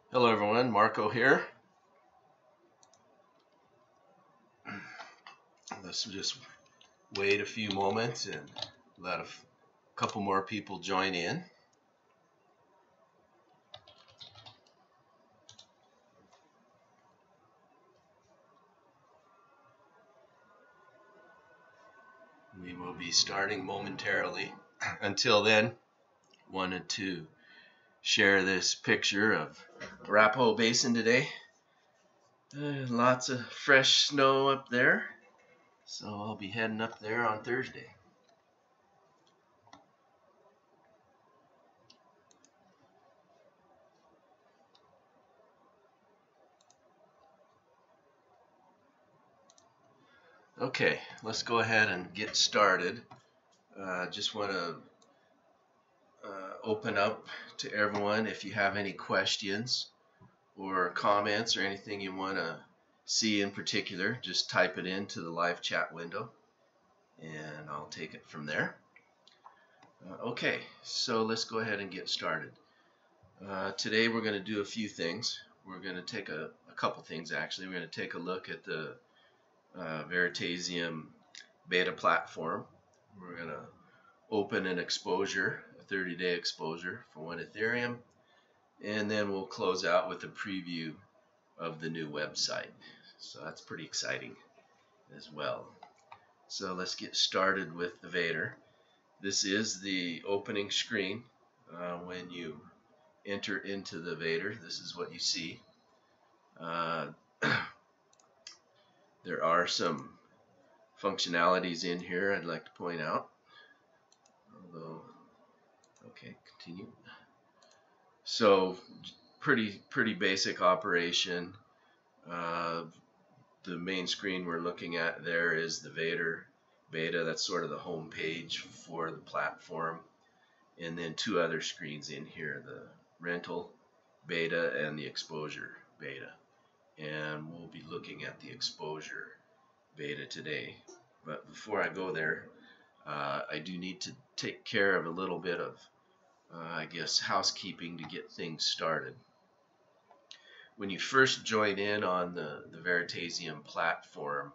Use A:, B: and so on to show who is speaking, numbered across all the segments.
A: Hello everyone, Marco here. Let's just wait a few moments and let a couple more people join in. We will be starting momentarily. Until then, wanted to share this picture of Arapahoe Basin today. Lots of fresh snow up there, so I'll be heading up there on Thursday. Okay, let's go ahead and get started. Just want to open up to everyone. If you have any questions or comments or anything you want to see in particular, just type it into the live chat window and I'll take it from there. Okay, so let's go ahead and get started. Today we're going to do a few things. We're going to take a couple things actually. We're going to take a look at the Veritaseum Beta platform. We're going to open an exposure, a 30-day exposure for 1 Ethereum, and then we'll close out with a preview of the new website. So that's pretty exciting as well. So let's get started with the Vader. This is the opening screen. When you enter into the Vader, this is what you see. There are some functionalities in here I'd like to point out. Although, okay, continue. So pretty basic operation. The main screen we're looking at there is the Vader Beta. That's sort of the home page for the platform. And then two other screens in here, the rental beta and the exposure beta. And we'll be looking at the exposure beta today. But before I go there, I do need to take care of a little bit of I guess housekeeping to get things started. When you first join in on the Veritaseum platform,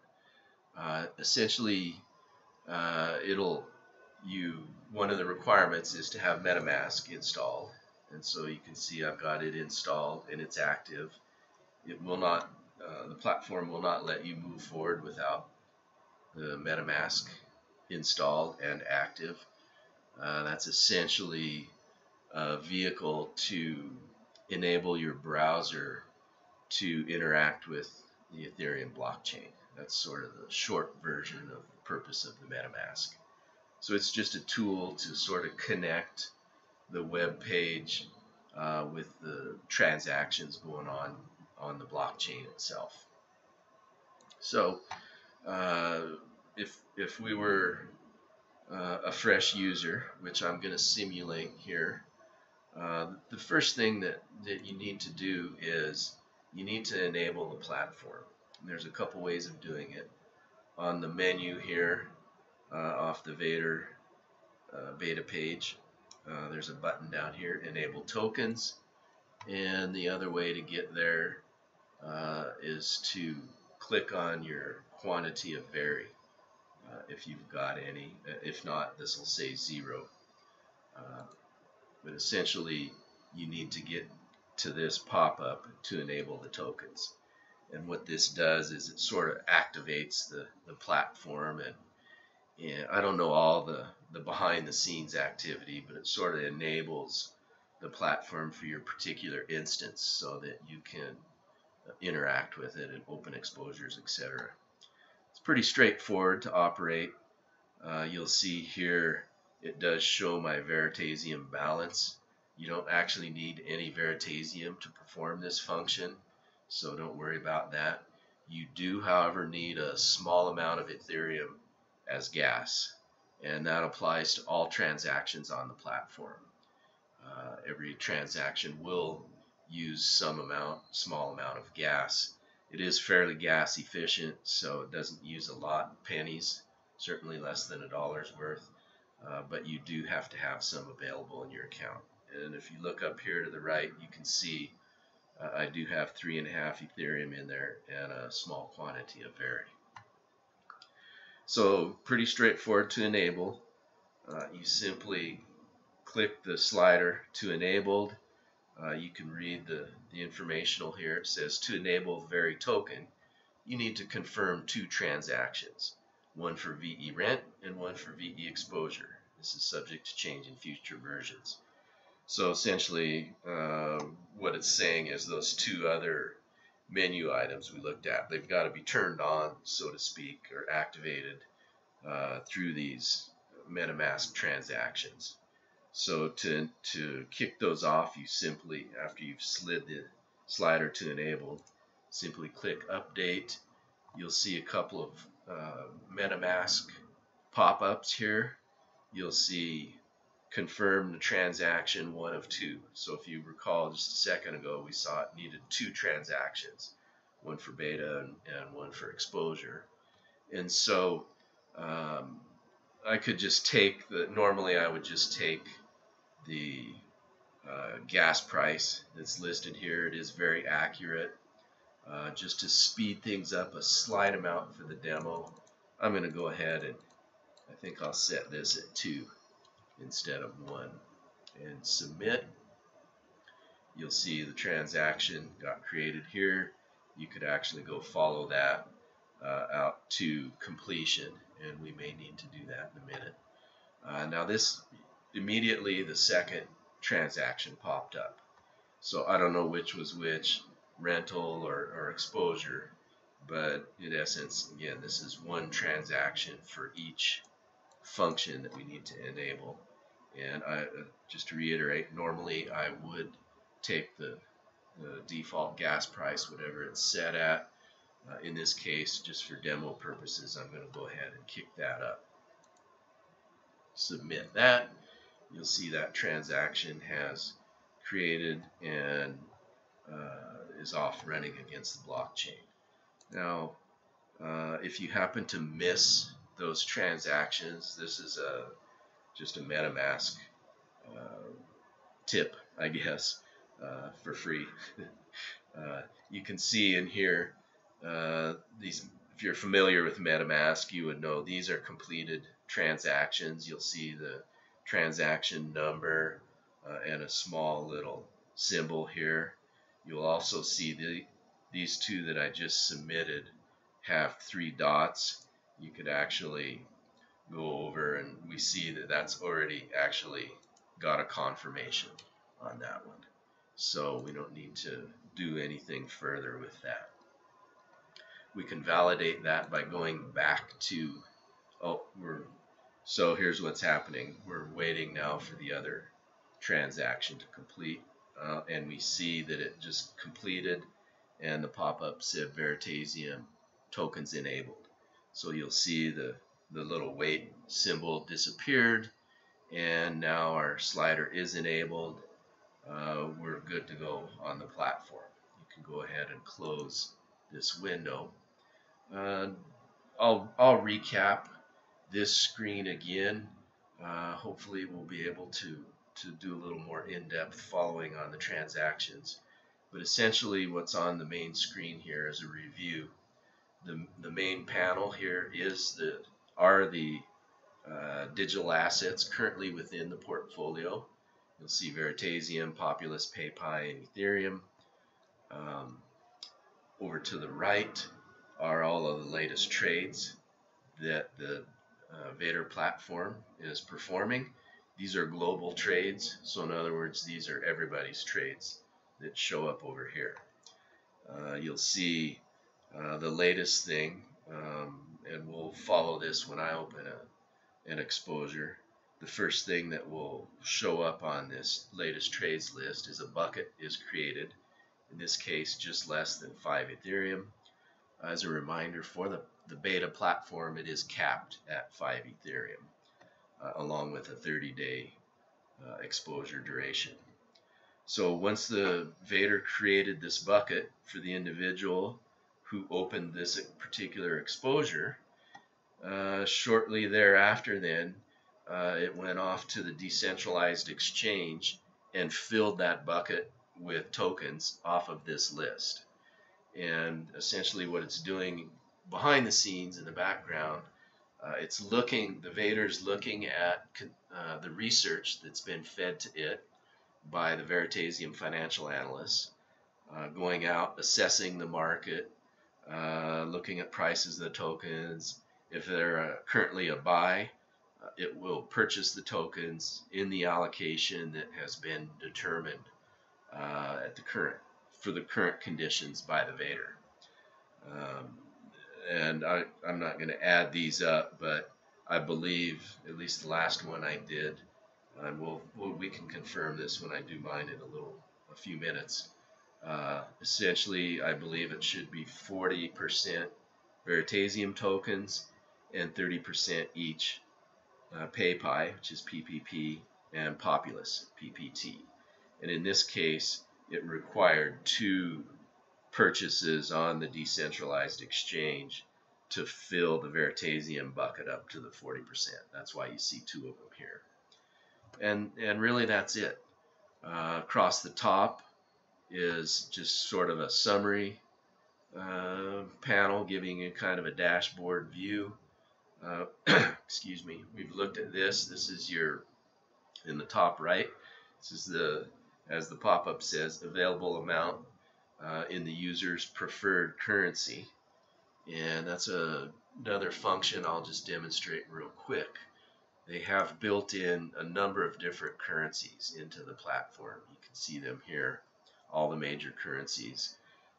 A: essentially one of the requirements is to have MetaMask installed, and so you can see I've got it installed and it's active. It will not, the platform will not let you move forward without the MetaMask installed and active. That's essentially a vehicle to enable your browser to interact with the Ethereum blockchain. That's sort of the short version of the purpose of the MetaMask. So it's just a tool to sort of connect the web page with the transactions going on the blockchain itself. So if we were a fresh user, which I'm going to simulate here, the first thing that you need to do is you need to enable the platform. And there's a couple ways of doing it. On the menu here, off the Vader beta page, there's a button down here, Enable Tokens, and the other way to get there is to click on your quantity of Veri, if you've got any. If not, this will say 0. But essentially, you need to get to this pop-up to enable the tokens. And what this does is it sort of activates the platform, and I don't know all the behind the scenes activity, but it sort of enables the platform for your particular instance so that you can interact with it and open exposures, etc. It's pretty straightforward to operate. You'll see here it does show my Veritaseum balance. You don't actually need any Veritaseum to perform this function, so don't worry about that. You do, however, need a small amount of Ethereum as gas, and that applies to all transactions on the platform. Every transaction will use some small amount of gas. It is fairly gas efficient, so it doesn't use a lot, pennies, certainly less than $1 worth, but you do have to have some available in your account. And if you look up here to the right, you can see I do have 3.5 Ethereum in there and a small quantity of Verity. So pretty straightforward to enable. You simply click the slider to enabled. You can read the informational here. It says to enable Veri token, you need to confirm 2 transactions, one for VE rent and one for VE exposure. This is subject to change in future versions. So essentially what it's saying is those 2 other menu items we looked at, they've got to be turned on, so to speak, or activated through these MetaMask transactions. So to kick those off, you simply, after you've slid the slider to enable, simply click update. You'll see a couple of MetaMask pop-ups here. You'll see confirm the transaction 1 of 2. So if you recall just a second ago, we saw it needed 2 transactions, one for beta and one for exposure. And so I could just take normally I would just take the gas price that's listed here. It is very accurate. Just to speed things up a slight amount for the demo, I'm going to go ahead and I think I'll set this at 2 instead of 1 and submit. You'll see the transaction got created here. You could actually go follow that out to completion, and we may need to do that in a minute. Now this immediately the second transaction popped up, so I don't know which was which, rental or exposure, but in essence, again, this is 1 transaction for each function that we need to enable. And just to reiterate, normally I would take the default gas price, whatever it's set at. In this case, just for demo purposes, I'm going to go ahead and kick that up. Submit that. You'll see that transaction has created and is off running against the blockchain. Now, if you happen to miss those transactions, this is just a MetaMask tip, I guess, for free. You can see in here these. If you're familiar with MetaMask, you would know these are completed transactions. You'll see the transaction number and a small little symbol here. You'll also see these 2 that I just submitted have 3 dots. You could actually go over and we see that that's already actually got a confirmation on that one. So we don't need to do anything further with that. We can validate that by going back to, so here's what's happening. We're waiting now for the other transaction to complete, and we see that it just completed and the pop-up said Veritaseum tokens enabled. So you'll see the little wait symbol disappeared, and now our slider is enabled. We're good to go on the platform. You can go ahead and close this window. I'll recap this screen again. Hopefully we'll be able to do a little more in-depth following on the transactions. But essentially what's on the main screen here is a review. The main panel here are the digital assets currently within the portfolio. You'll see Veritaseum, Populus, PayPi, and Ethereum. Over to the right are all of the latest trades that the Vader platform is performing. These are global trades, so in other words, these are everybody's trades that show up over here. You'll see the latest thing, and we'll follow this when I open an exposure. The first thing that will show up on this latest trades list is a bucket is created. In this case, just less than 5 Ethereum. As a reminder, for the beta platform, it is capped at 5 Ethereum, along with a 30-day exposure duration. So once the Vader created this bucket for the individual who opened this particular exposure, shortly thereafter then, it went off to the decentralized exchange and filled that bucket with tokens off of this list. And essentially what it's doing behind the scenes in the background, the Vader's looking at the research that's been fed to it by the Veritasium financial analysts, going out, assessing the market, looking at prices of the tokens. If they're currently a buy, it will purchase the tokens in the allocation that has been determined for the current conditions by the Vader. And I'm not going to add these up, but I believe at least the last one I did, and we can confirm this when I do mine in a few minutes. Essentially, I believe it should be 40% Veritasium tokens and 30% each PayPi, which is PPP, and Populus, PPT. And in this case, it required 2 purchases on the decentralized exchange to fill the Veritasium bucket up to the 40%. That's why you see 2 of them here. And really that's it. Across the top is just sort of a summary panel giving you kind of a dashboard view. Excuse me. We've looked at this. This is in the top right. This is as the pop-up says, available amount in the user's preferred currency. And that's another function I'll just demonstrate real quick. They have built in a number of different currencies into the platform. You can see them here, all the major currencies.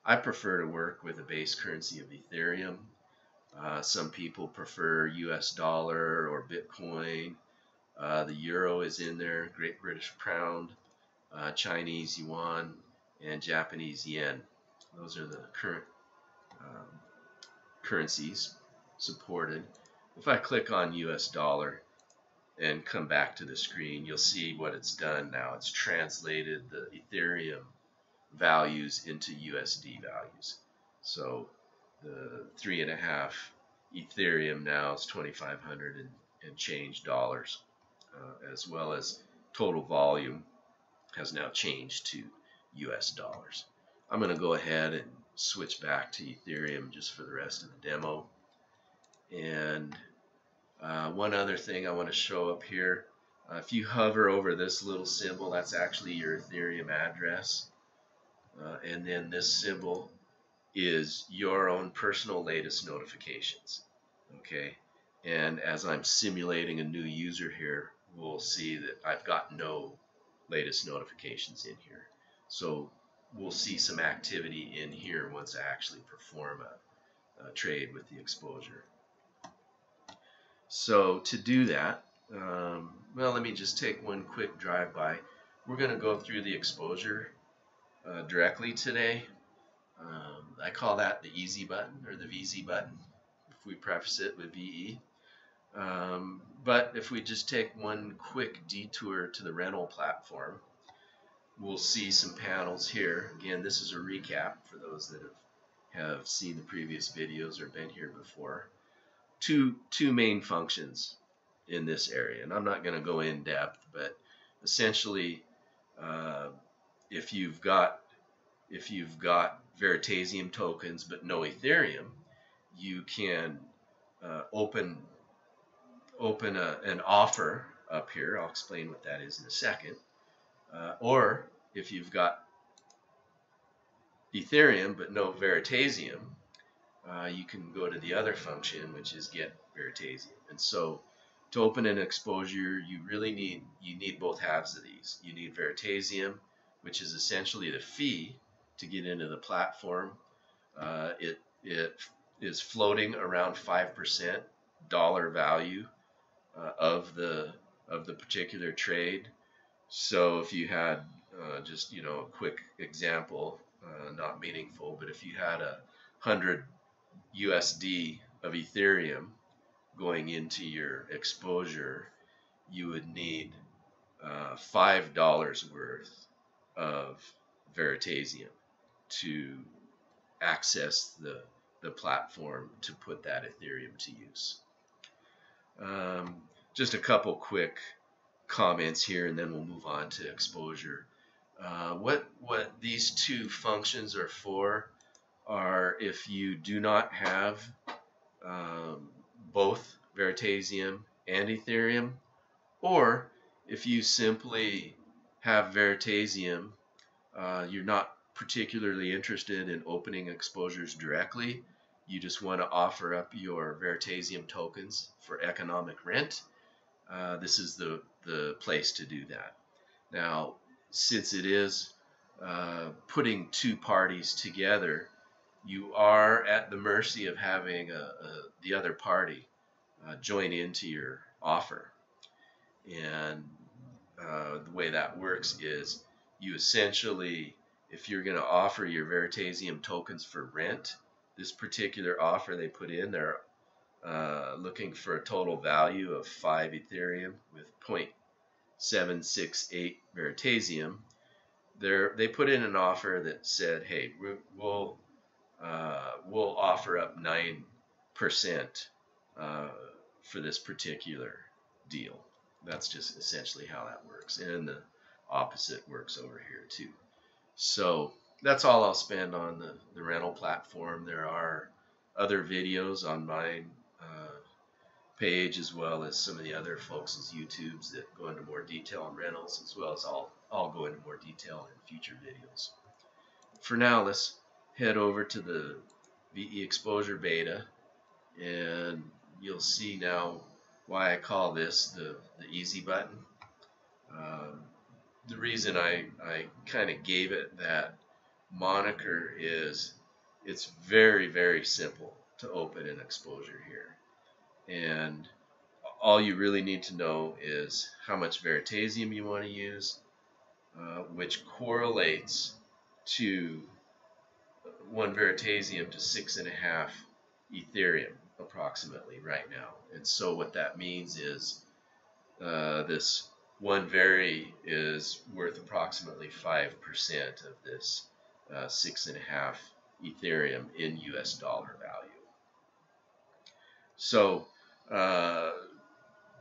A: I prefer to work with a base currency of Ethereum. Some people prefer US dollar or Bitcoin. The euro is in there, Great British Pound, Chinese yuan, and Japanese yen. Those are the current currencies supported. If I click on US dollar and come back to the screen, you'll see what it's done now. It's translated the Ethereum values into USD values. So the 3.5 Ethereum now is 2,500 and change dollars, as well as total volume has now changed to US dollars. I'm going to go ahead and switch back to Ethereum just for the rest of the demo. And one other thing I want to show up here, if you hover over this little symbol, that's actually your Ethereum address. And then this symbol is your own personal latest notifications. Okay, and as I'm simulating a new user here, we'll see that I've got no latest notifications in here. So we'll see some activity in here once I actually perform a trade with the exposure. So to do that, well, let me just take one quick drive-by. We're going to go through the exposure directly today. I call that the easy button, or the VeEasy button, if we preface it with VE. But if we just take one quick detour to the rental platform, we'll see some panels here. Again, this is a recap for those that have seen the previous videos or been here before. Two main functions in this area, and I'm not going to go in depth, but essentially, if you've got Veritasium tokens but no Ethereum, you can open an offer up here. I'll explain what that is in a second. Or if you've got Ethereum but no Veritasium, you can go to the other function, which is get Veritasium. And so to open an exposure, you need both halves of these. You need Veritasium, which is essentially the fee to get into the platform. It is floating around 5% dollar value of the particular trade. So if you had just a quick example, not meaningful, but if you had 100 USD of Ethereum going into your exposure, you would need $5 worth of Veritasium to access the platform to put that Ethereum to use. Just a couple quick comments here, and then we'll move on to exposure. What these two functions are for are if you do not have both Veritasium and Ethereum, or if you simply have Veritasium, you're not particularly interested in opening exposures directly. You just want to offer up your Veritasium tokens for economic rent. This is the place to do that. Now, since it is putting two parties together, you are at the mercy of having the other party join into your offer. And the way that works is you essentially, if you're going to offer your Veritasium tokens for rent, this particular offer they put in, they're looking for a total value of 5 Ethereum with 0.768 Veritasium. They put in an offer that said, hey, we'll offer up 9% for this particular deal. That's just essentially how that works. And the opposite works over here too. So that's all I'll spend on the rental platform. There are other videos on my page, as well as some of the other folks' YouTubes that go into more detail on rentals, as well as I'll go into more detail in future videos. For now, let's head over to the VE Exposure Beta, and you'll see now why I call this the easy button. The reason I kind of gave it that moniker is it's very, very simple to open an exposure here. And all you really need to know is how much Veritasium you want to use, which correlates to 1 Veritasium to 6.5 Ethereum approximately right now. And so what that means is this 1 Veri is worth approximately 5% of this 6.5 Ethereum in US dollar value. So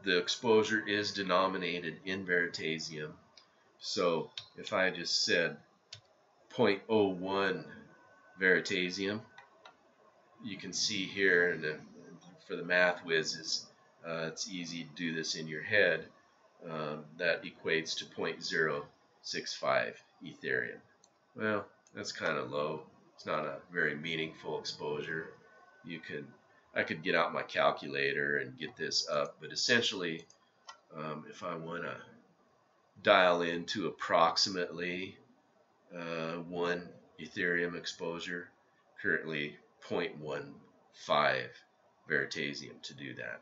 A: the exposure is denominated in Veritasium. So if I just said 0.01 Veritasium, you can see here, and for the math whizzes, it's easy to do this in your head. That equates to 0.065 Ethereum. Well, that's kind of low. It's not a very meaningful exposure. I could get out my calculator and get this up, but essentially, if I want to dial into approximately 1 Ethereum exposure, currently 0.15 Veritasium to do that.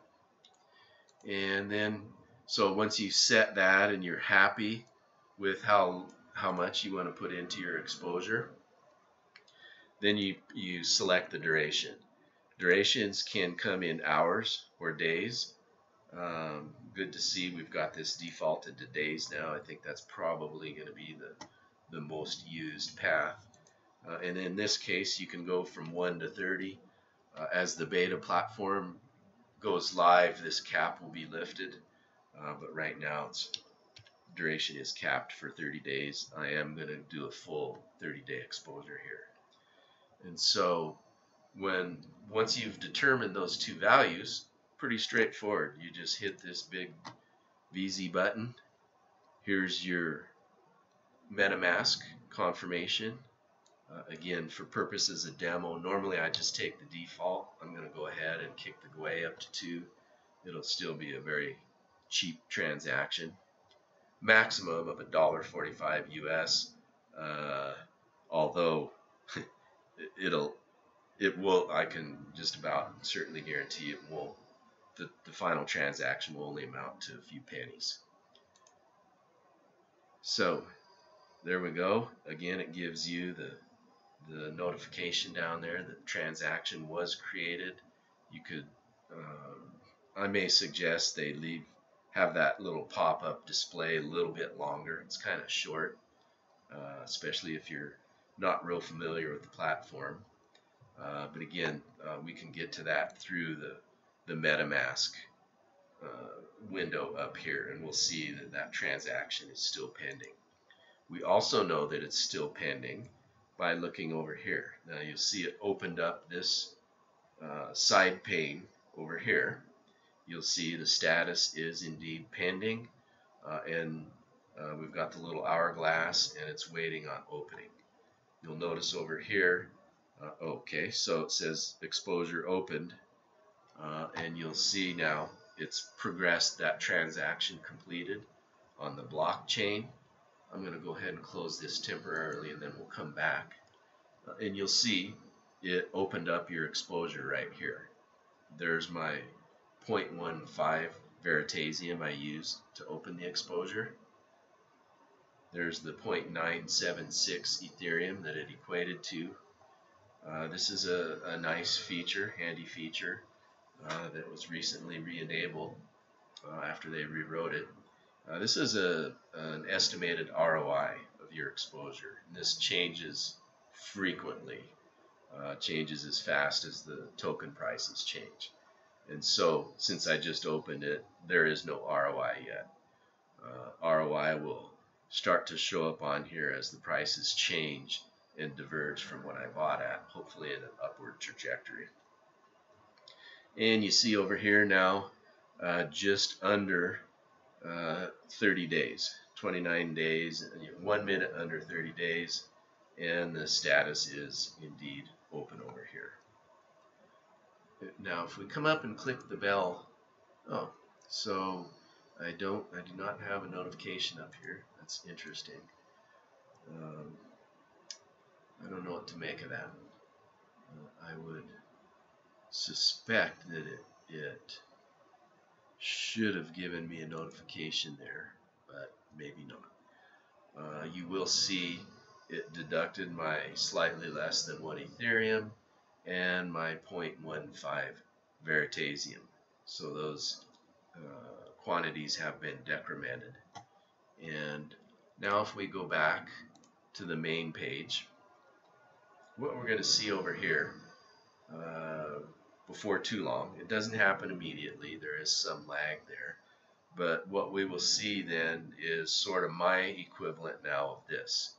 A: And then, so once you set that and you're happy with how much you want to put into your exposure, then you select the duration. Durations can come in hours or days. Good to see we've got this defaulted to days now. I think that's probably going to be the most used path. And in this case, you can go from 1 to 30. As the beta platform goes live, this cap will be lifted. But right now, duration is capped for 30 days. I am going to do a full 30-day exposure here. And so once you've determined those two values, pretty straightforward. You just hit this big VeEasy button. Here's your MetaMask confirmation. Again, for purposes of demo, normally I just take the default. I'm going to go ahead and kick the GUI up to 2. It'll still be a very cheap transaction. Maximum of $1.45 US. Although it will, I can just about certainly guarantee it won't. The final transaction will only amount to a few pennies. So there we go. Again, it gives you the notification down there that the transaction was created. You could, I may suggest they have that little pop-up display a little bit longer. It's kind of short, especially if you're not real familiar with the platform. But again, we can get to that through the MetaMask window up here, and we'll see that that transaction is still pending. We also know that it's still pending by looking over here. Now you'll see it opened up this side pane over here. You'll see the status is indeed pending, and we've got the little hourglass, and it's waiting on opening. You'll notice over here, okay, so it says exposure opened, and you'll see now it's progressed that transaction completed on the blockchain. I'm going to go ahead and close this temporarily, and then we'll come back. And you'll see it opened up your exposure right here. There's my 0.15 Veritaseum I used to open the exposure. There's the 0.976 Ethereum that it equated to. This is a nice feature, handy feature, that was recently re-enabled after they rewrote it. This is an estimated ROI of your exposure. And this changes frequently, changes as fast as the token prices change. And so, since I just opened it, there is no ROI yet. ROI will start to show up on here as the prices change and diverge from what I bought at, hopefully in an upward trajectory. And you see over here now, just under 30 days, 29 days, 1 minute under 30 days, and the status is indeed open over here. Now if we come up and click the bell, so I do not have a notification up here. That's interesting. I don't know what to make of that. I would suspect that it should have given me a notification there, but maybe not. You will see it deducted my slightly less than 1 Ethereum and my 0.15 Veritaseum. So those quantities have been decremented. And now if we go back to the main page, what we're going to see over here before too long, it doesn't happen immediately, there is some lag there, but what we will see then is sort of my equivalent now of this.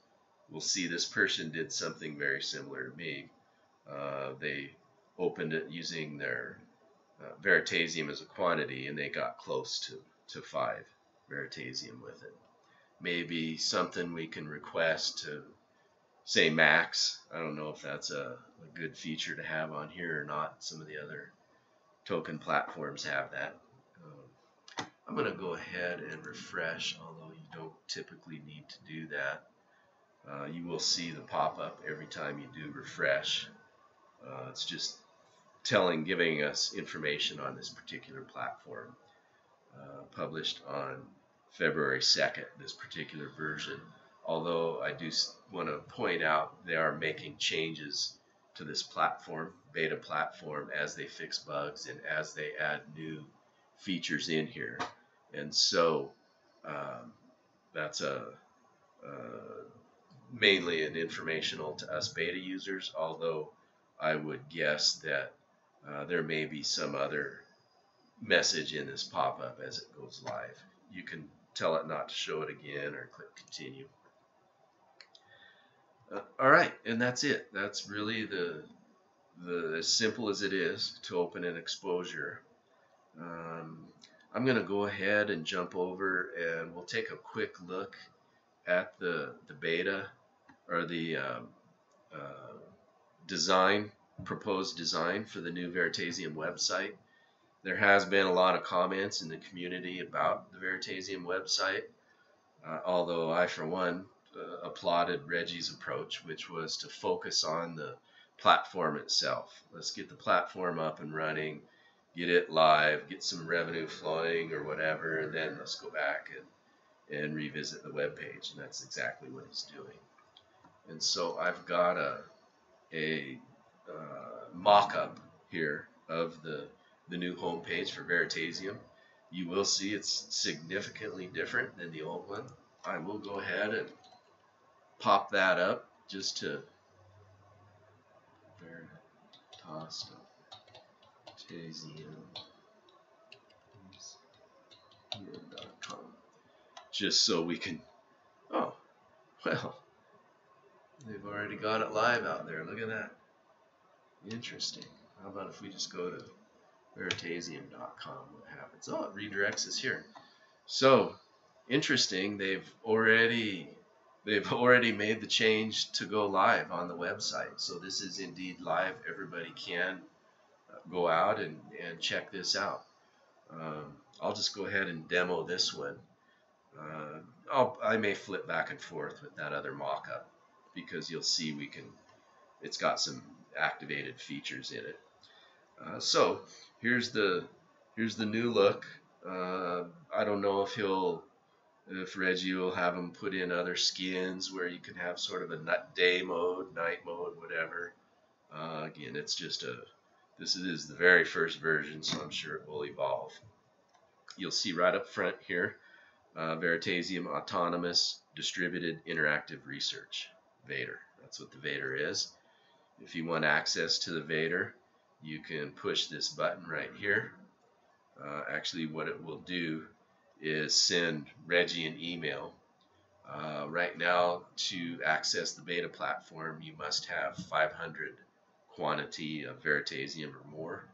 A: We'll see this person did something very similar to me. They opened it using their Veritasium as a quantity, and they got close to 5 Veritasium with it. Maybe something we can request to say max. I don't know if that's a good feature to have on here or not. Some of the other token platforms have that. I'm going to go ahead and refresh, although you don't typically need to do that. You will see the pop-up every time you do refresh. It's just giving us information on this particular platform. Published on February 2nd, this particular version. Although I do want to point out they are making changes to this platform, beta platform, as they fix bugs and as they add new features in here. And so that's mainly an informational to us beta users, although I would guess that there may be some other message in this pop-up as it goes live. You can tell it not to show it again or click continue. Alright, and that's it. That's really as simple as it is to open an exposure. I'm going to go ahead and jump over and we'll take a quick look at the beta or the proposed design for the new Veritaseum website. There has been a lot of comments in the community about the Veritaseum website, although I, for one, applauded Reggie's approach, which was to focus on the platform itself. Let's get the platform up and running, get it live, get some revenue flowing or whatever, and then let's go back and revisit the web page. And that's exactly what he's doing. And so I've got a mock-up here of the new homepage for Veritaseum. You will see it's significantly different than the old one. I will go ahead and pop that up just to Veritaseum.com, just so we can. Oh, well, they've already got it live out there. Look at that. Interesting. How about if we just go to Veritaseum.com? What happens? Oh, it redirects us here. So interesting. They've already made the change to go live on the website. So this is indeed live. Everybody can go out and check this out. I'll just go ahead and demo this one. I may flip back and forth with that other mock-up because you'll see it's got some activated features in it. So here's the new look. I don't know if Reggie will have him put in other skins where you can have sort of a day mode, night mode, whatever. Again, it's just this is the very first version, so I'm sure it will evolve. You'll see right up front here, Veritaseum Autonomous Distributed Interactive Research, Vader. That's what the Vader is. If you want access to the Vader, you can push this button right here. Actually, what it will do is send Reggie an email. Right now, to access the beta platform, you must have 500 quantity of Veritaseum or more,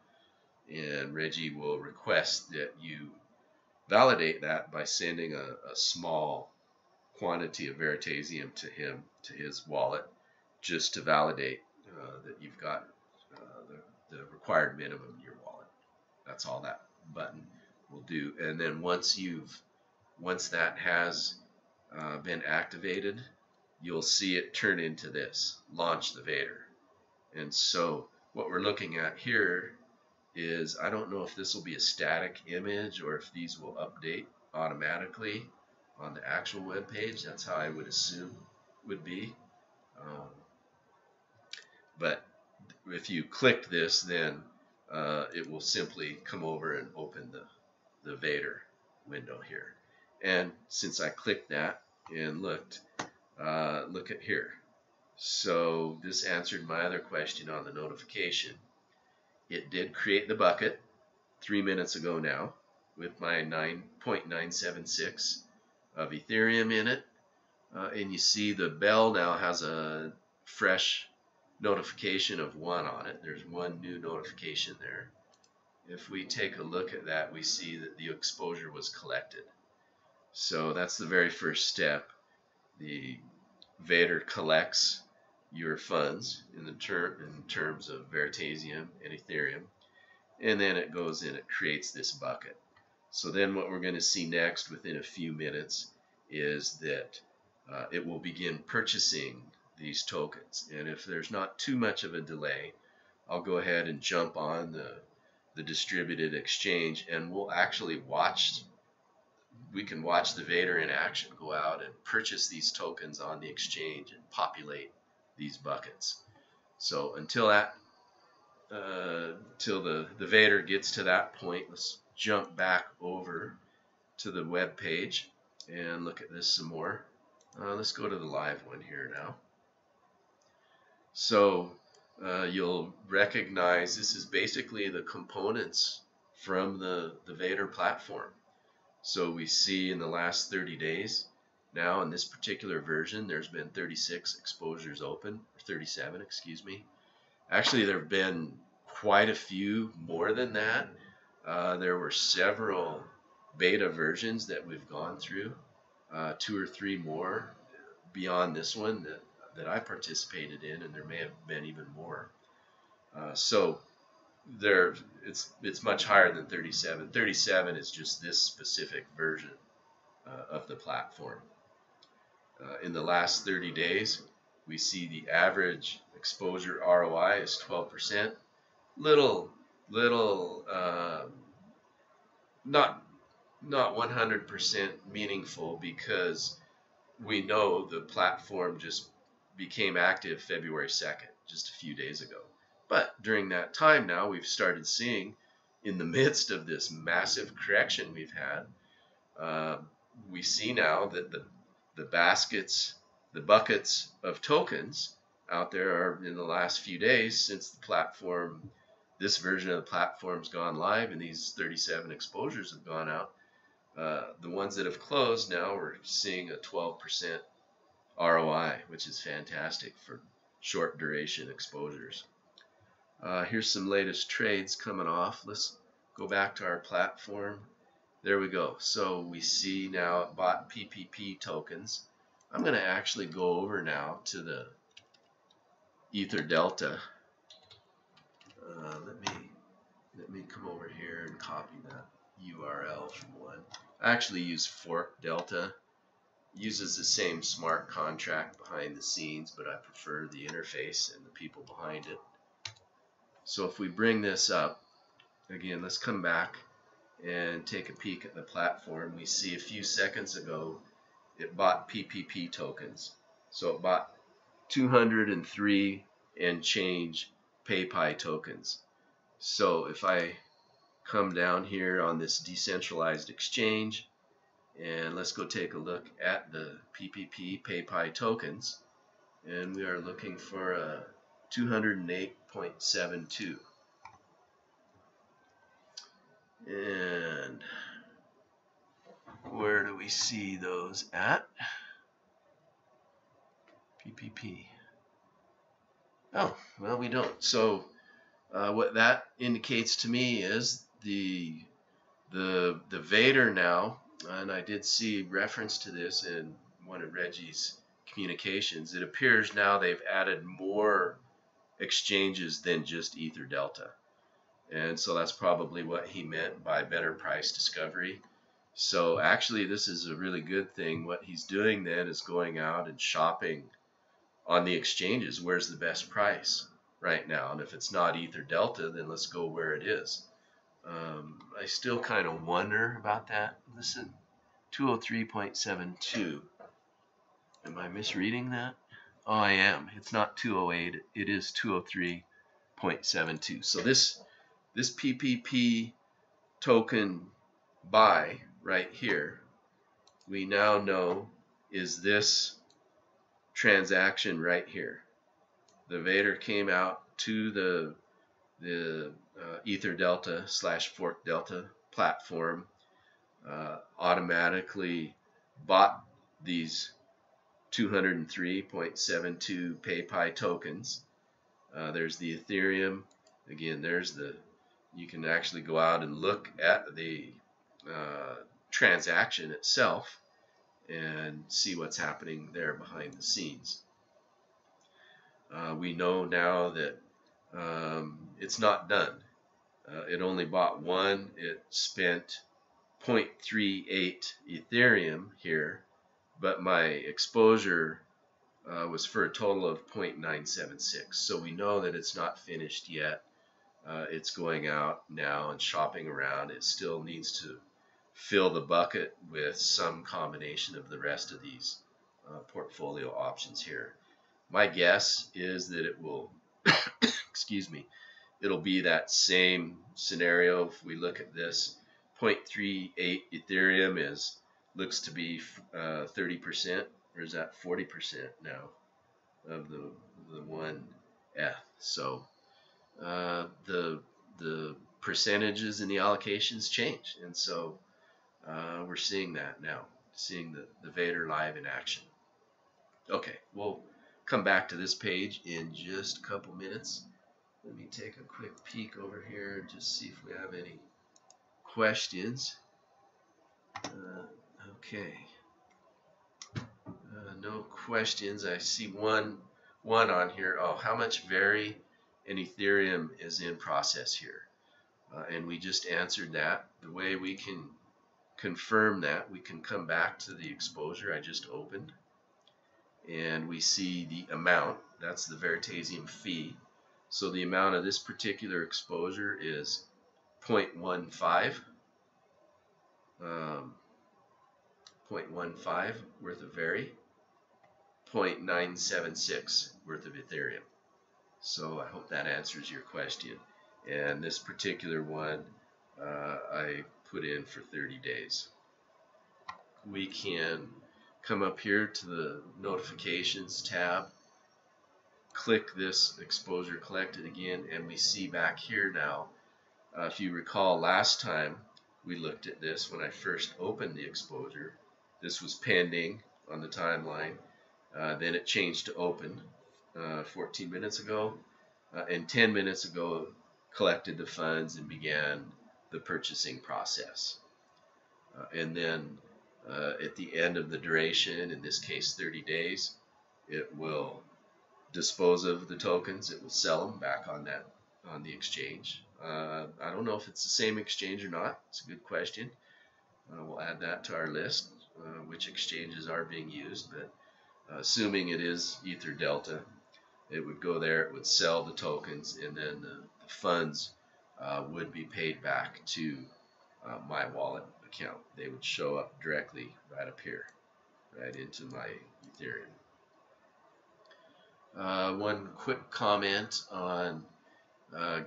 A: and Reggie will request that you validate that by sending a small quantity of Veritaseum to him, to his wallet, just to validate that you've got the required minimum in your wallet. That's all that button will do. And then once that has been activated, you'll see it turn into this, launch the Vader. And so what we're looking at here is, I don't know if this will be a static image or if these will update automatically on the actual web page. That's how I would assume would be. But if you click this, then it will simply come over and open the Vader window here. And since I clicked that and looked, look at here. So this answered my other question on the notification. It did create the bucket 3 minutes ago now with my 9.976 of Ethereum in it. And you see the bell now has a fresh notification of 1 on it. There's 1 new notification there. If we take a look at that, we see that the exposure was collected. So that's the very first step. The Vader collects your funds in terms of Veritaseum and Ethereum, and then it goes in, it creates this bucket. So then what we're going to see next within a few minutes is that it will begin purchasing these tokens. And if there's not too much of a delay, I'll go ahead and jump on the distributed exchange, and we'll actually we can watch the Vader in action go out and purchase these tokens on the exchange and populate these buckets. So until the Vader gets to that point, let's jump back over to the web page and look at this some more. Let's go to the live one here now. So you'll recognize this is basically the components from the Vader platform. So we see in the last 30 days, now in this particular version, there's been 36 exposures open, or 37, excuse me. Actually, there have been quite a few more than that. There were several beta versions that we've gone through, 2 or 3 more beyond this one that I participated in, and there may have been even more. So there, it's much higher than 37. 37 is just this specific version of the platform. In the last 30 days, we see the average exposure ROI is 12%. Little, not 100% meaningful, because we know the platform just became active February 2nd, just a few days ago. But during that time now, we've started seeing, in the midst of this massive correction we've had, we see now that the buckets of tokens out there are, in the last few days since the platform, this version of the platform's gone live and these 37 exposures have gone out, the ones that have closed now, we're seeing a 12% ROI, which is fantastic for short duration exposures. Here's some latest trades coming off. Let's go back to our platform. There we go. So we see now it bought PPP tokens. I'm going to actually go over now to the Ether Delta. Let me come over here and copy that URL from one. I actually use Fork Delta. Uses the same smart contract behind the scenes, but I prefer the interface and the people behind it. So if we bring this up, again, let's come back and take a peek at the platform. We see a few seconds ago it bought PPP tokens. So it bought 203 and change PayPi tokens. So if I come down here on this decentralized exchange, and let's go take a look at the PPP PayPi tokens, and we are looking for a 208.72. And where do we see those at? PPP. Oh, well, we don't. So what that indicates to me is the Vader now, and I did see reference to this in one of Reggie's communications. It appears now they've added more exchanges than just Ether Delta. And so that's probably what he meant by better price discovery. So actually this is a really good thing. What he's doing then is going out and shopping on the exchanges. Where's the best price right now? And if it's not Ether Delta, then let's go where it is. I still kind of wonder about that. Listen, 203.72. Am I misreading that? Oh, I am. It's not 208. It is 203.72. So this PPP token buy right here, we now know is this transaction right here. The Vader came out to the Ether Delta / Fork Delta platform, automatically bought these 203.72 PayPi tokens. There's the Ethereum. Again, you can actually go out and look at the transaction itself and see what's happening there behind the scenes. We know now that it's not done. It only bought one. It spent 0.38 Ethereum here, but my exposure was for a total of 0.976. So we know that it's not finished yet. It's going out now and shopping around. It still needs to fill the bucket with some combination of the rest of these portfolio options here. My guess is that it will, excuse me, it'll be that same scenario. If we look at this, 0.38 Ethereum looks to be 30%, or is that 40% now of the 1F? So the percentages and the allocations change, and so we're seeing that now, seeing the Vader live in action. Okay, we'll come back to this page in just a couple minutes. Let me take a quick peek over here and just see if we have any questions. Okay. No questions. I see one on here. Oh, how much Veri and Ethereum is in process here? And we just answered that. The way we can confirm that, we can come back to the exposure I just opened, and we see the amount. That's the Veritaseum fee. So the amount of this particular exposure is 0.15. 0.15 worth of Veri, 0.976 worth of Ethereum. So I hope that answers your question. And this particular one I put in for 30 days. We can come up here to the notifications tab, click this exposure collected again, and we see back here now, if you recall last time we looked at this when I first opened the exposure, this was pending on the timeline. Then it changed to open 14 minutes ago, and 10 minutes ago collected the funds and began the purchasing process. And then at the end of the duration, in this case 30 days, it will dispose of the tokens. It will sell them back on the exchange. I don't know if it's the same exchange or not. It's a good question. We'll add that to our list, which exchanges are being used, but assuming it is Ether Delta, it would go there, it would sell the tokens, and then the funds would be paid back to my wallet account. They would show up directly right up here, right into my Ethereum. One quick comment on,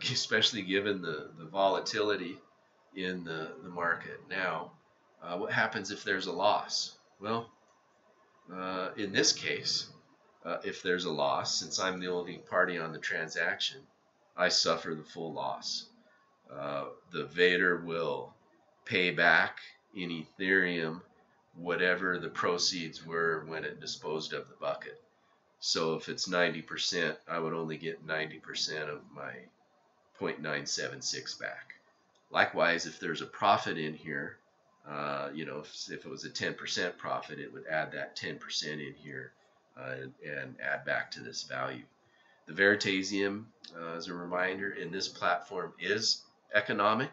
A: especially given the volatility in the market now, what happens if there's a loss? Well, in this case, if there's a loss, since I'm the only party on the transaction, I suffer the full loss. The Vader will pay back in Ethereum whatever the proceeds were when it disposed of the bucket. So if it's 90%, I would only get 90% of my 0.976 back. Likewise, if there's a profit in here, if it was a 10% profit, it would add that 10% in here and add back to this value. The Veritasium, as a reminder, in this platform is economic.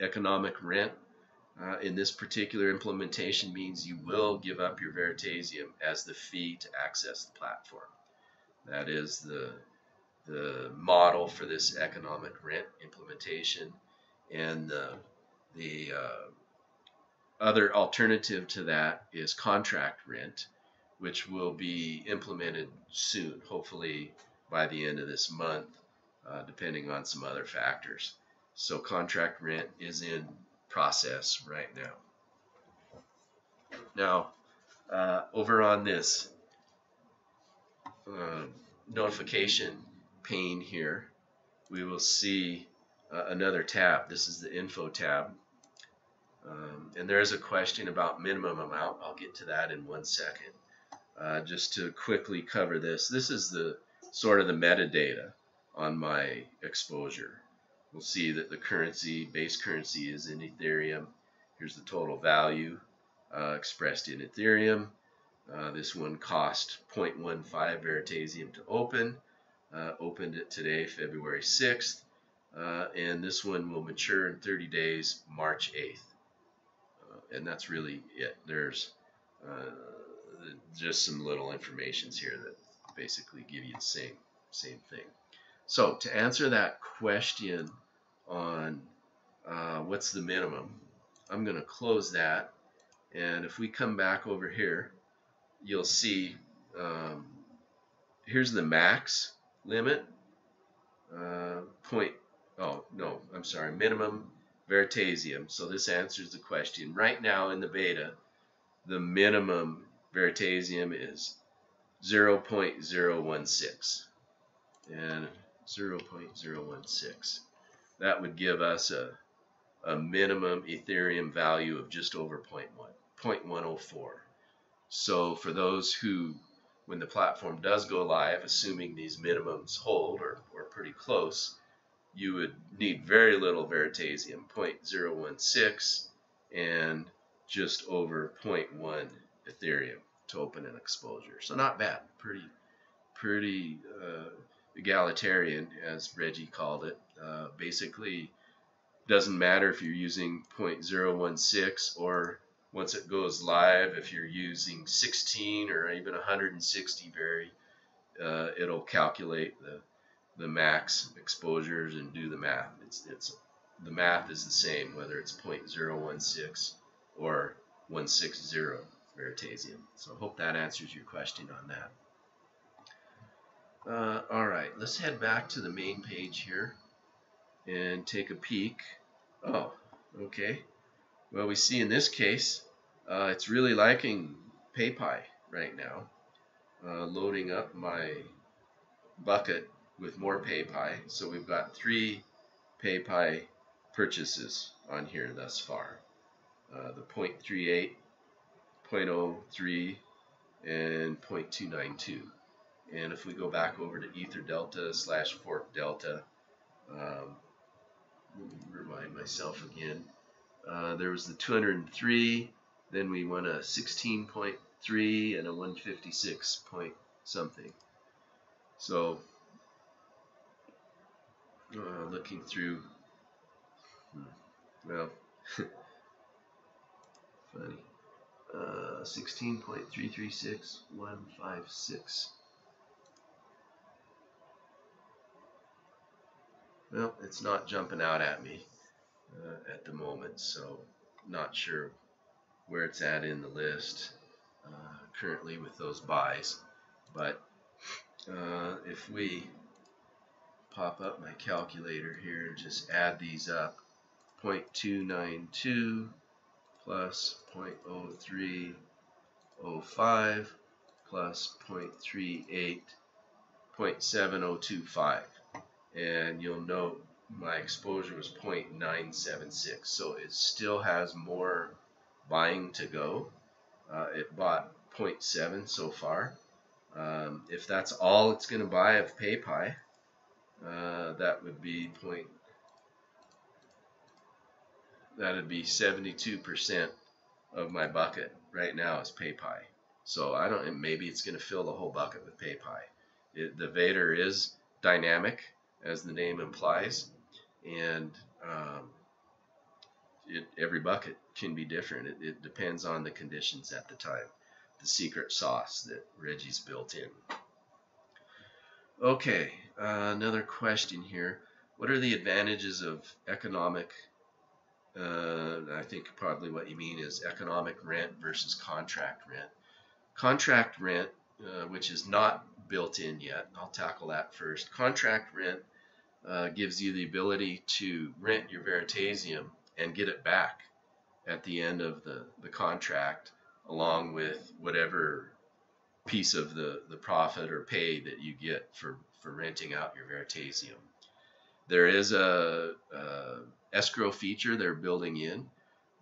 A: Economic rent in this particular implementation means you will give up your Veritasium as the fee to access the platform. That is the model for this economic rent implementation. And the other alternative to that is contract rent, which will be implemented soon, hopefully by the end of this month, depending on some other factors. So contract rent is in process right now. Now, over on this notification pane here, we will see another tab. This is the info tab. And there is a question about minimum amount. I'll get to that in 1 second. Just to quickly cover this, this is the sort of the metadata on my exposure. We'll see that the currency, base currency, is in Ethereum. Here's the total value expressed in Ethereum. This one cost 0.15 Veritasium to open. Opened it today, February 6th. And this one will mature in 30 days, March 8th. And that's really it. There's just some little informations here that basically give you the same thing. So to answer that question on what's the minimum, I'm going to close that. And if we come back over here, you'll see here's the max limit. Minimum Veritasium. So this answers the question. Right now in the beta, the minimum Veritasium is 0.016. And 0.016. That would give us a minimum Ethereum value of just over 0.104. So for those who, when the platform does go live, assuming these minimums hold or pretty close, you would need very little Veritasium, 0.016, and just over 0.1 Ethereum to open an exposure. So not bad, pretty egalitarian, as Reggie called it. Basically, doesn't matter if you're using 0.016 or once it goes live, if you're using 16 or even 160 vary, it'll calculate the max exposures and do the math. The math is the same whether it's 0.016 or 160 Veritaseum. So I hope that answers your question on that. All right, let's head back to the main page here and take a peek. Oh, okay. Well, we see in this case, it's really liking PayPy right now. Loading up my bucket with more PayPy. So we've got 3 PayPy purchases on here thus far. The 0.38, 0.03, and 0.292. And if we go back over to Ether Delta / Fork Delta, remind myself again, there was the 203, then we won a 16.3 and a 156 point something. So looking through, well, funny, 16.336156. Well, it's not jumping out at me at the moment, so not sure where it's at in the list currently with those buys. But if we pop up my calculator here and just add these up, 0.292 plus 0.0305 plus 0.38, 0.7025. And you'll note my exposure was 0.976, so it still has more buying to go. It bought 0.7 so far. If that's all it's going to buy of PayPy, that would be 72% of my bucket right now is PayPy. So I don't. Maybe it's going to fill the whole bucket with PayPy. The Vader is dynamic, as the name implies, and every bucket can be different. It depends on the conditions at the time, the secret sauce that Reggie's built in. Okay, another question here. What are the advantages of economic, I think probably what you mean is economic rent versus contract rent. Contract rent, which is not built in yet, I'll tackle that first. Contract rent gives you the ability to rent your Veritasium and get it back at the end of the contract, along with whatever piece of the profit or pay that you get for renting out your Veritasium. There is a escrow feature they're building in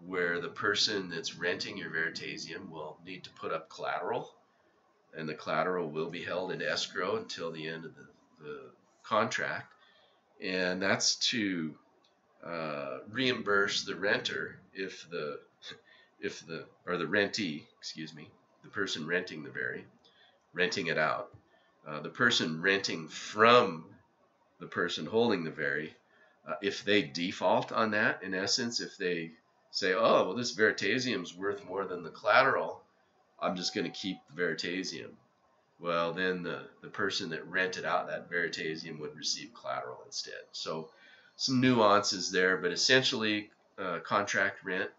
A: where the person that's renting your Veritasium will need to put up collateral, and the collateral will be held in escrow until the end of the contract, and that's to reimburse the renter if the rentee, excuse me, the person renting renting it out, the person renting from the person holding the Veri, if they default on that, in essence, if they say, oh, well, this Veritasium's worth more than the collateral, I'm just going to keep the Veritasium. Well, then the person that rented out that Veritasium would receive collateral instead. So some nuances there, but essentially contract rent,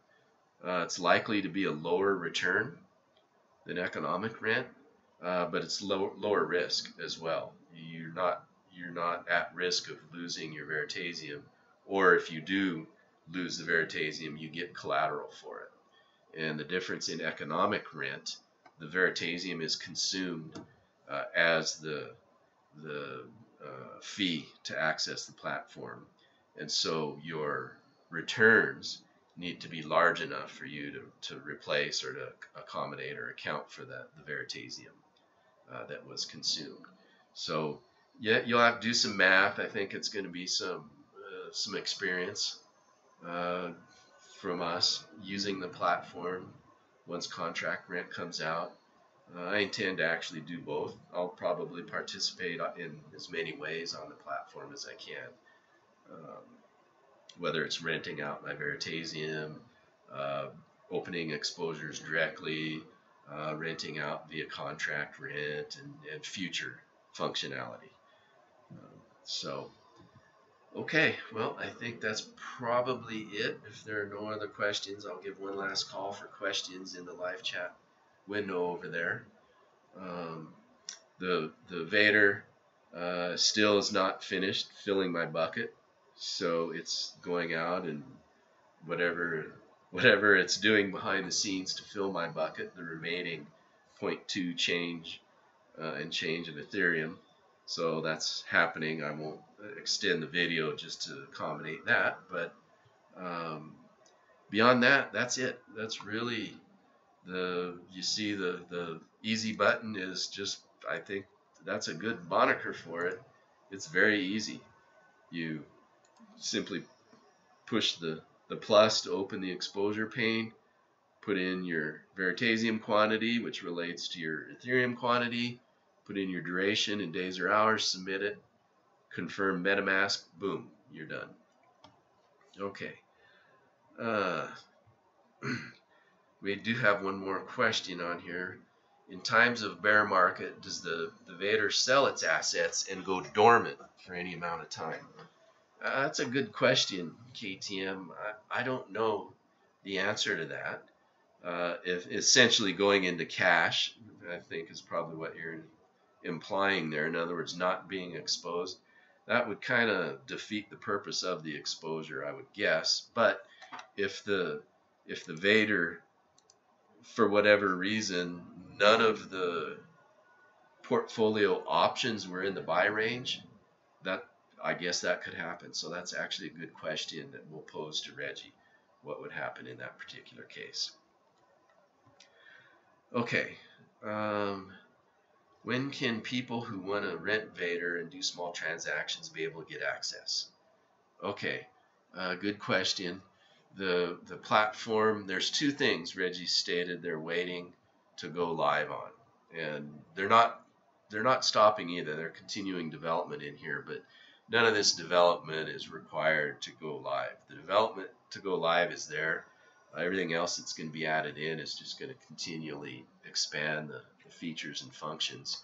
A: it's likely to be a lower return than economic rent, but it's lower risk as well. You're not at risk of losing your Veritasium, or if you do lose the Veritasium, you get collateral for it. And the difference in economic rent, the Veritasium is consumed as the fee to access the platform, and so your returns need to be large enough for you to replace or to accommodate or account for the Veritasium that was consumed. So yeah, you'll have to do some math. I think it's going to be some experience. from us using the platform once contract rent comes out. I intend to actually do both. I'll probably participate in as many ways on the platform as I can, um, whether it's renting out my Veritaseum, uh, opening exposures directly, renting out via contract rent, and future functionality. So, okay, well, I think that's probably it. If there are no other questions, I'll give one last call for questions in the live chat window over there. Um, the Vader still is not finished filling my bucket, so it's going out and whatever it's doing behind the scenes to fill my bucket, the remaining 0.2 change and change of Ethereum. So that's happening. I won't extend the video just to accommodate that, but beyond that, that's it. That's really you see the easy button is just, I think that's a good moniker for it. It's very easy. You simply push the plus to open the exposure pane, put in your Veritasium quantity, which relates to your Ethereum quantity, put in your duration in days or hours, submit it, confirm MetaMask, boom, you're done. Okay. We do have one more question on here. In times of bear market, does the Vader sell its assets and go dormant for any amount of time? That's a good question, KTM. I don't know the answer to that. If essentially going into cash, I think is probably what you're implying there. In other words, not being exposed. That would kind of defeat the purpose of the exposure, I would guess. But if the Vader, for whatever reason, none of the portfolio options were in the buy range, that I guess that could happen. So that's actually a good question that we'll pose to Reggie. What would happen in that particular case? Okay. When can people who want to rent Vader and do small transactions be able to get access? Okay. Good question. The platform, there's two things Reggie stated they're waiting to go live on, and they're not stopping either. They're continuing development in here, but none of this development is required to go live. The development to go live is there. Everything else that's going to be added in is just going to continually expand the features and functions.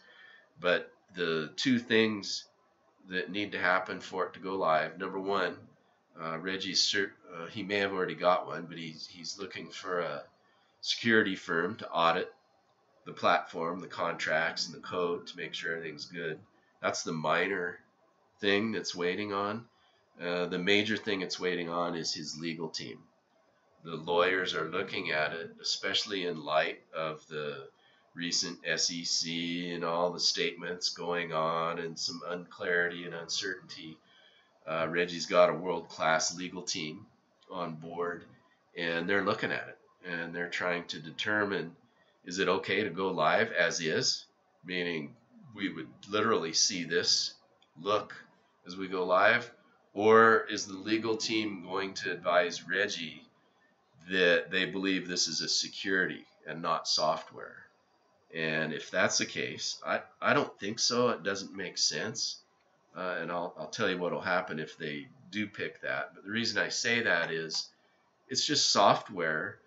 A: But the two things that need to happen for it to go live, number one, Reggie's he may have already got one, but he's looking for a security firm to audit the platform, the contracts, and the code to make sure everything's good. That's the minor thing that's waiting on. The major thing it's waiting on is his legal team. The lawyers are looking at it, especially in light of the recent SEC and all the statements going on and some unclarity and uncertainty. Reggie's got a world-class legal team on board, and they're looking at it, and they're trying to determine, is it okay to go live as is, meaning we would literally see this look as we go live, or is the legal team going to advise Reggie that they believe this is a security and not software? And if that's the case, I don't think so. It doesn't make sense. And I'll tell you what will happen if they do pick that. But the reason I say that is it's just software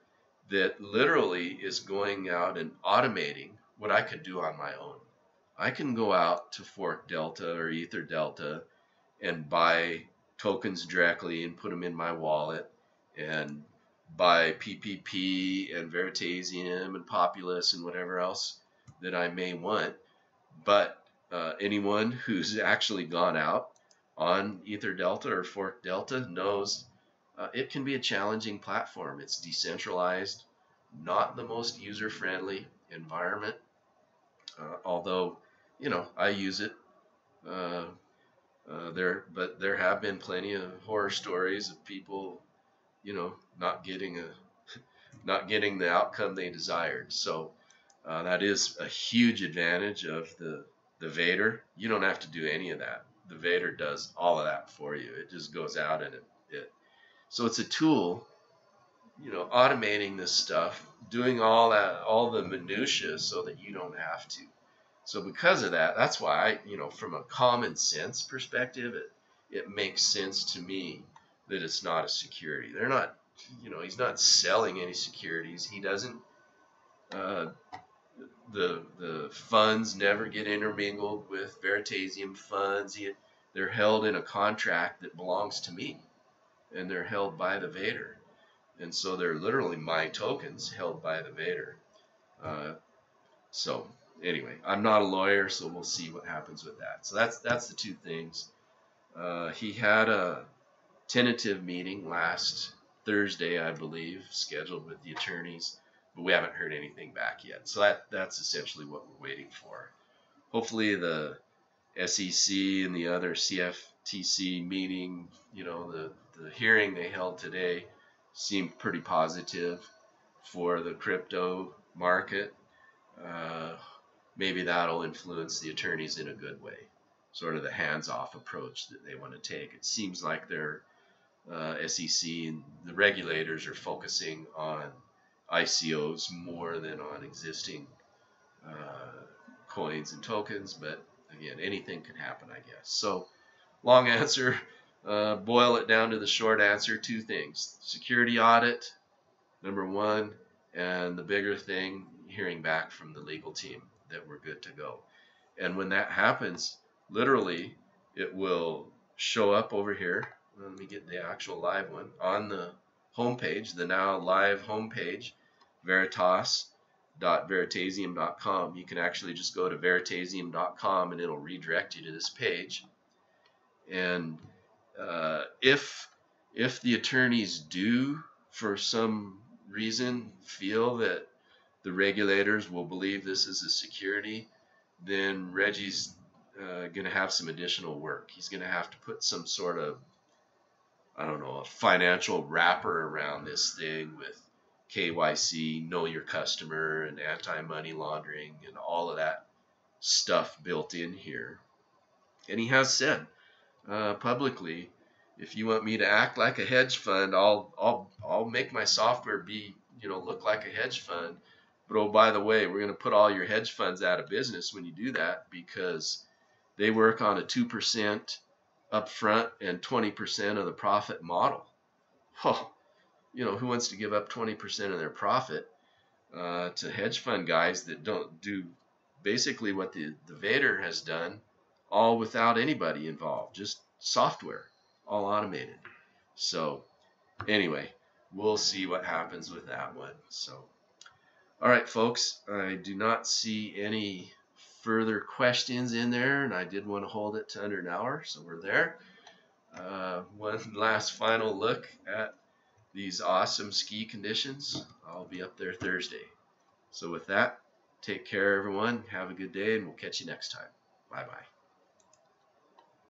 A: that literally is going out and automating what I could do on my own. I can go out to Fork Delta or Ether Delta and buy tokens directly and put them in my wallet, and buy PPP and Veritasium and Populous and whatever else that I may want. But anyone who's actually gone out on Ether Delta or Fork Delta knows it can be a challenging platform. It's decentralized, not the most user-friendly environment, although, you know, I use it. But there have been plenty of horror stories of people, you know, not getting the outcome they desired. So that is a huge advantage of the Vader. You don't have to do any of that. The Vader does all of that for you. It just goes out and it so it's a tool automating this stuff, doing all the minutia so that you don't have to. So because of that, that's why from a common sense perspective, it makes sense to me that it's not a security. They're not, he's not selling any securities. He doesn't. Uh, the funds never get intermingled with Veritasium funds. They're held in a contract that belongs to me, and they're held by the Vader. And so they're literally my tokens held by the Vader. So anyway, I'm not a lawyer, so we'll see what happens with that. So that's the two things. He had a tentative meeting last Thursday, I believe, scheduled with the attorneys, but we haven't heard anything back yet. So that's essentially what we're waiting for. Hopefully the SEC and the other CFTC meeting, the hearing they held today seemed pretty positive for the crypto market. Maybe that'll influence the attorneys in a good way, sort of the hands-off approach that they want to take. It seems like their SEC and the regulators are focusing on ICOs more than on existing coins and tokens, but again, anything can happen, I guess. So, long answer, boil it down to the short answer, two things. Security audit, number one, and the bigger thing, hearing back from the legal team that we're good to go. And when that happens, literally, it will show up over here. Let me get the actual live one. On the homepage, the now live homepage, veritas.veritasium.com. You can actually just go to veritasium.com and it'll redirect you to this page. And if the attorneys do, for some reason, feel that the regulators will believe this is a security, then Reggie's going to have some additional work. He's going to have to put some sort of, I don't know, a financial wrapper around this thing with KYC, know your customer, and anti-money laundering, and all of that stuff built in here. And he has said publicly, if you want me to act like a hedge fund, I'll make my software be, look like a hedge fund. But oh, by the way, we're going to put all your hedge funds out of business when you do that, because they work on a 2% upfront and 20% of the profit model. Oh, who wants to give up 20% of their profit to hedge fund guys that don't do basically what the Vader has done, all without anybody involved, just software, all automated. So anyway, we'll see what happens with that one. So, all right, folks, I do not see any further questions in there, and I did want to hold it to under an hour, so we're there. One last final look at these awesome ski conditions. I'll be up there Thursday. So with that, take care, everyone. Have a good day, and we'll catch you next time. Bye-bye.